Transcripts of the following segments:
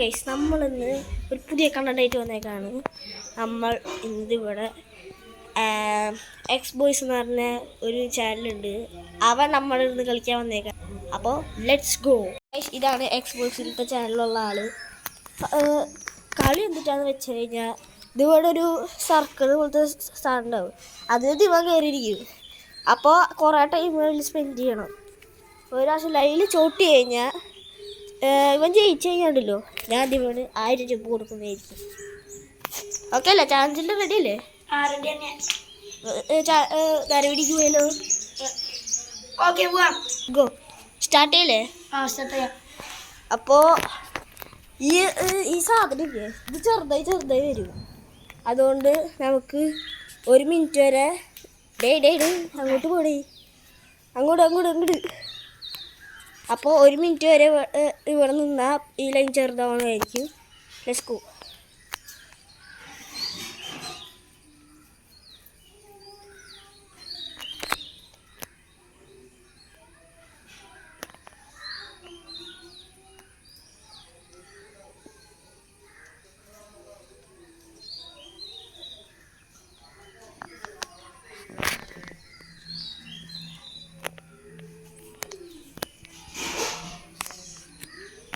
Guys, നമ്മളിന്ന് ഒരു പുതിയ കണ്ടൻ്റായിട്ട് വന്നേക്കാണ്. നമ്മൾ ഇന്നിവിടെ എക്സ് ബോയ്സ് എന്ന് പറഞ്ഞ ഒരു ചാനലുണ്ട്. അവൻ നമ്മളിന്ന് കളിക്കാൻ വന്നേക്കാം. അപ്പോൾ ലെറ്റ്സ് ഗോ. ഇതാണ് എക്സ് ബോയ്സിലത്തെ ചാനലിലുള്ള ആള്. കളി എന്തിട്ടാന്ന് വെച്ച് കഴിഞ്ഞാൽ ഇതിവിടെ ഒരു സർക്കിൾ പോലത്തെ സാധനം ഉണ്ടാവും. അതിൽ ദിവസം കയറിയിരിക്കും. അപ്പോൾ കുറേ ടൈം സ്പെൻഡ് ചെയ്യണം. ഒരു പ്രാവശ്യം ലൈനിൽ ചോട്ടി കഴിഞ്ഞാൽ ഇവൻ ജയിച്ചു കഴിഞ്ഞാണ്ടല്ലോ, ഞാൻ ദിവന് 1000 രൂപ കൊടുക്കുന്നതായിരിക്കും. ഓക്കെ അല്ലേ? ചാൻസിൻ്റെ റെഡി അല്ലേ? ധാരവടിക്ക് പോയാലോ? ഓക്കെ, പോവാം. ഗോ. സ്റ്റാർട്ട് ചെയ്യല്ലേ? അപ്പോൾ ഈ സാധനം ഇല്ലേ, ഇത് ചെറുതായി വരും. അതുകൊണ്ട് നമുക്ക് 1 മിനിറ്റ് വരെ അങ്ങോട്ട് പോടി, അങ്ങോട്ട്. അപ്പോൾ 1 മിനിറ്റ് വരെ ഇവിടെ നിന്നാൽ ഈ ലൈൻ ചെറുതാവുന്നതായിരിക്കും. Let's go.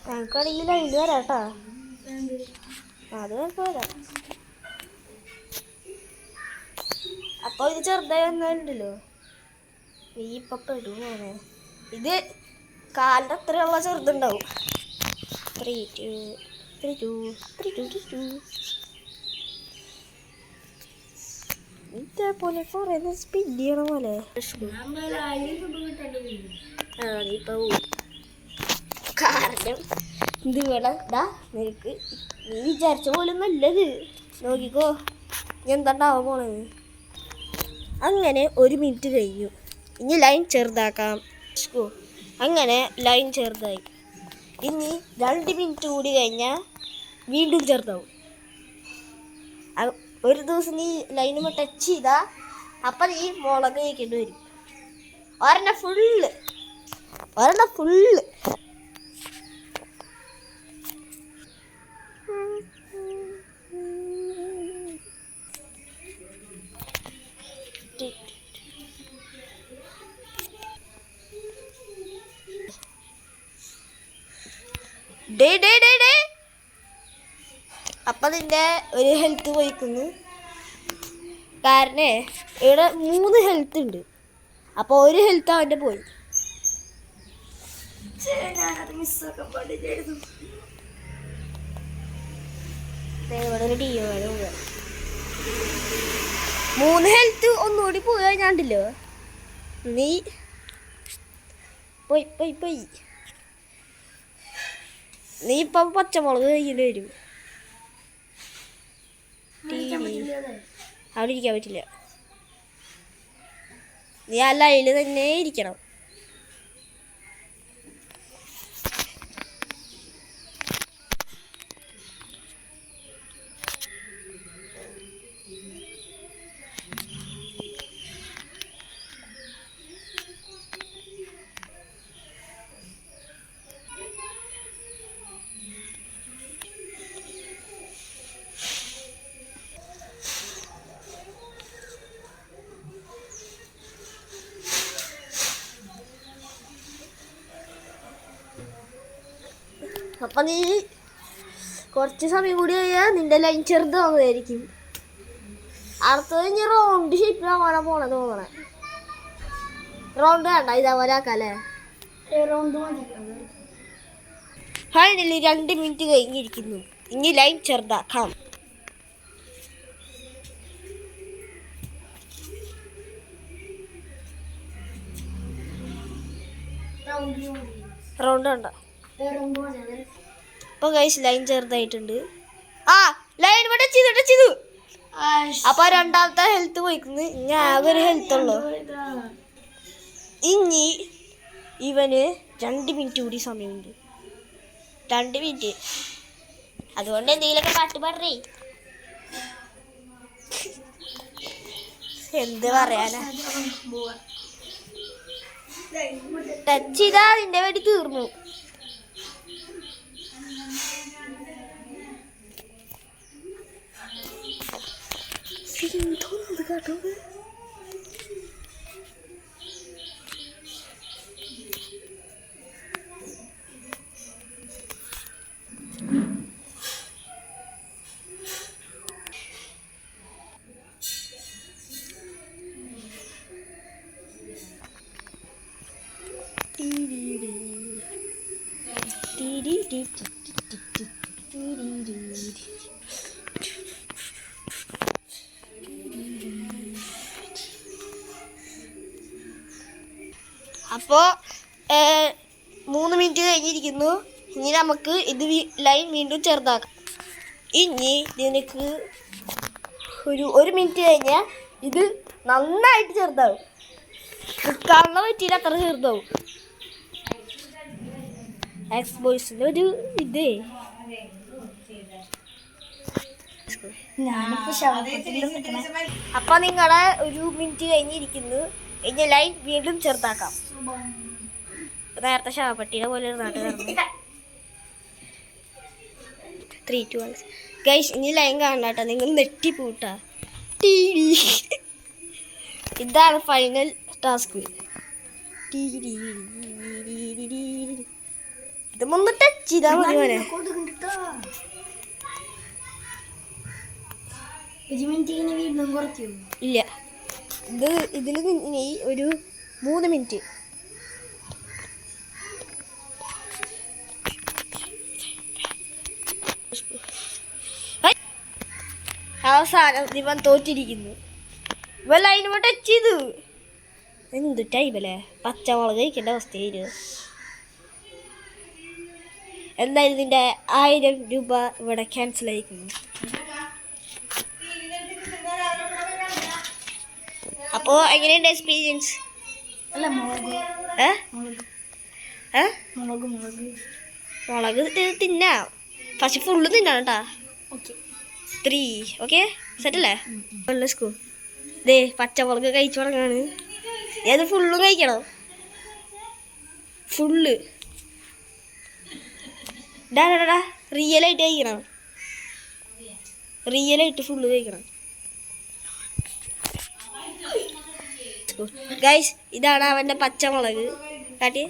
ഞങ്ങൾക്കാണെങ്കിൽ ലൈനിൽ വരാം കേട്ടോ. അത് വരാം. അപ്പോൾ ഇത് ചെറുതായി വന്നിട്ടുണ്ടല്ലോ, ഈ ഇപ്പം പെടും മോനെ. ഇത് കാലിൻ്റെ അത്രയുള്ള ചെറുതുണ്ടാവും. 3 2 ഇതേപോലെ കുറേ സ്പീഡ് ചെയ്യണ പോലെ. ഇപ്പം കാരണം ഇത് ഇവിടെ നിനക്ക് നീ വിചാരിച്ച പോലെ നല്ലത് നോക്കിക്കോ, എന്താണ്ടാവാൻ പോണത്. അങ്ങനെ 1 മിനിറ്റ് കഴിഞ്ഞു. ഇനി ലൈൻ ചെറുതാക്കാം. അങ്ങനെ ലൈൻ ചെറുതായി. ഇനി 2 മിനിറ്റ് കൂടി കഴിഞ്ഞാൽ വീണ്ടും ചെറുതാവും. ഒരു ദിവസം നീ ലൈനുമ്പോൾ ടച്ച് ചെയ്താൽ അപ്പം നീ മുളക് കഴിക്കേണ്ടി വരും. ഒരെണ്ണം ഫുള്ള് അപ്പം നിന്റെ ഒരു ഹെൽത്ത് പോയിക്കുന്നു. കാരണം ഇവിടെ 3 ഹെൽത്ത് ഉണ്ട്. അപ്പോൾ 1 ഹെൽത്ത് അവൻ്റെ പോയി. ഇവിടെ ഒരു ടീം 3 ഹെൽത്ത് ഒന്നുകൂടി പോയി കഴിഞ്ഞാണ്ടല്ലോ, നീ പോയി നീ ഇപ്പം പച്ചമുളക് കയ്യിൽ വരും. അവിടെ ഇരിക്കാൻ പറ്റില്ല. നീ ആ ലൈനിൽ തന്നെ ഇരിക്കണം. അപ്പം നീ കുറച്ച് സമയം കൂടി കഴിഞ്ഞാൽ നിന്റെ ലൈൻ ചെറുതാവുന്നതായിരിക്കും. അടുത്തത് ഇനി റൗണ്ട് ഷേപ്പിലാവാനാ തോന്നണേ. റൗണ്ട് വേണ്ട, ഇതേപോലെ ആക്കാല്ലേ? ഫൈനലി 2 മിനിറ്റ് കഴിഞ്ഞിരിക്കുന്നു. ഇനി ലൈൻ ചെറുതാക്കാം. റൗണ്ട് വേണ്ട. ഇപ്പൊ ഗൈസ് ലൈൻ ചെറുതായിട്ടുണ്ട്. ലൈൻ ഇവിടെ ചെയ്തു. അപ്പൊ 2ാമത്തെ ഹെൽത്ത് പോയിക്കുന്നു. ഇനി ആകെ ഒരു ഹെൽത്ത് ഉള്ളു. ഇനി ഇവന് 2 മിനിറ്റ് കൂടി സമയമുണ്ട്. 2 മിനിറ്റ്. അതുകൊണ്ട് എന്തെങ്കിലുമൊക്കെ പാട്ട് പാടേ. എന്ത് പറയാനാ? ടച്ച് ചെയ്താ നിന്റെ വേണ്ടി തീർന്നു. എന്തോന്നത് കേട്ടോ. അപ്പോൾ 3 മിനിറ്റ് കഴിഞ്ഞിരിക്കുന്നു. ഇനി നമുക്ക് ഇത് ലൈൻ വീണ്ടും ചെറുതാക്കാം. ഇനി നിനക്ക് ഒരു മിനിറ്റ് കഴിഞ്ഞാൽ ഇത് നന്നായിട്ട് ചെറുതാവും. നിൽക്കാനുള്ള പറ്റിയിട്ട് അത്ര ചെറുതാവും. എക്സ് ബോയ്സിൻ്റെ ഒരു ഇതേ അപ്പോൾ നിങ്ങളെ 1 മിനിറ്റ് കഴിഞ്ഞിരിക്കുന്നു. ഇനി ലൈൻ വീണ്ടും ചെറുതാക്കാം. നേരത്തെ ശവപ്പെട്ടിയുടെ പോലെ ഒരു നാട്ട് കിടന്നു. 3, 2, 1 ഗൈസ് ഇനി ലൈൻ കാണാട്ടോ. നിങ്ങൾ നെട്ടിപ്പൂട്ടാ. ഇതാണ് ഫൈനൽ ടാസ്ക്. ഇത് ഒന്ന് ടച്ച് ചെയ്താൽ മതി മോനെ. ഇല്ല, ഇതിൽ ഇനി ഒരു 3 മിനിറ്റ്. അവസാനം ഇവൻ തോറ്റിരിക്കുന്നു. ഇവൻ ലൈനുമ ടച്ച് ചെയ്തു. എന്ത് ടൈമല്ലേ, പച്ചമുളക് കഴിക്കേണ്ട അവസ്ഥയായിരുന്നു. എന്തായാലും ഇതിൻ്റെ 1000 രൂപ ഇവിടെ ക്യാൻസൽ ആയിരിക്കുന്നു. അപ്പോൾ എങ്ങനെയുണ്ട് എക്സ്പീരിയൻസ്? മുളക് തിന്നാം, പക്ഷെ ഫുള്ള് തിന്നാം കേട്ടാ. 3 ഓക്കെ സെറ്റല്ലേ? സ്കൂ ദേ പച്ചമുളക് കഴിച്ചു തുടങ്ങാണ്. ഏത് ഫുള്ളും കഴിക്കണം, ഫുള്ള്. ഡാ റിയലായിട്ട് കഴിക്കണം, റിയലായിട്ട് ഫുള്ള് കഴിക്കണം. ഗൈസ് ഇതാണ് അവൻ്റെ പച്ചമുളക്. കാട്ടി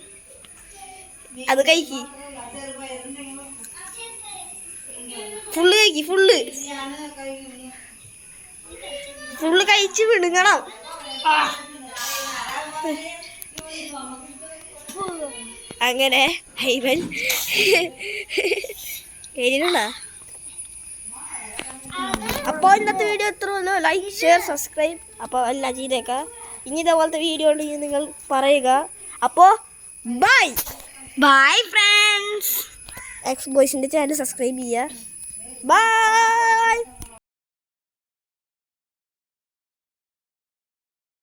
അത് കഴിക്കി, ഫുള്ള് കഴിക്കി, ഫുള്ള് കഴിച്ച് വിടുങ്ങണം. അങ്ങനെ ഹൈവൻ എരിയുണ്ടാ. അപ്പോൾ ഇന്നത്തെ വീഡിയോ എത്ര ഉള്ളൂ. ലൈക്ക്, ഷെയർ, സബ്സ്ക്രൈബ് അപ്പോൾ എല്ലാം ചെയ്തേക്കാം. ഇനി ഇതേപോലത്തെ വീഡിയോ ഉണ്ടെങ്കിൽ നിങ്ങൾ പറയുക. അപ്പോൾ ബൈ ഫ്രണ്ട്സ്. എക്സ് ബോയ്സിൻ്റെ ചാനൽ സബ്സ്ക്രൈബ് ചെയ്യുക. ബൈ.